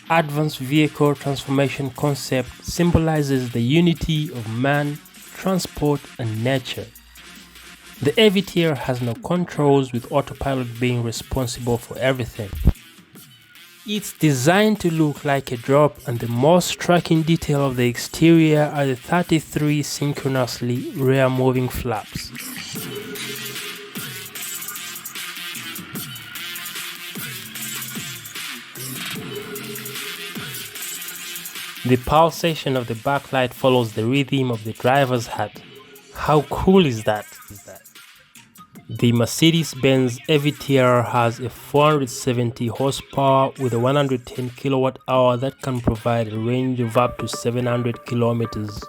advanced vehicle transformation concept symbolizes the unity of man, transport, and nature. The AVTR has no controls, with autopilot being responsible for everything. It's designed to look like a drop, and the most striking detail of the exterior are the 33 synchronously rear moving flaps. The pulsation of the backlight follows the rhythm of the driver's heart. How cool is that? The Mercedes-Benz AVTR has a 470 horsepower with a 110 kilowatt-hour that can provide a range of up to 700 kilometers.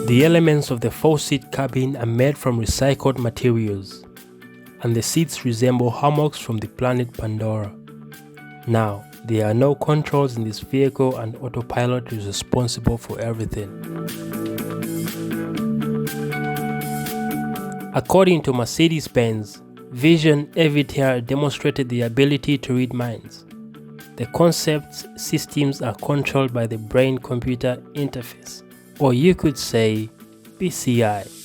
The elements of the 4-seat cabin are made from recycled materials, and the seats resemble hammocks from the planet Pandora. Now, there are no controls in this vehicle, and autopilot is responsible for everything. According to Mercedes-Benz, Vision AVTR demonstrated the ability to read minds. The concept's systems are controlled by the brain-computer interface, or you could say BCI.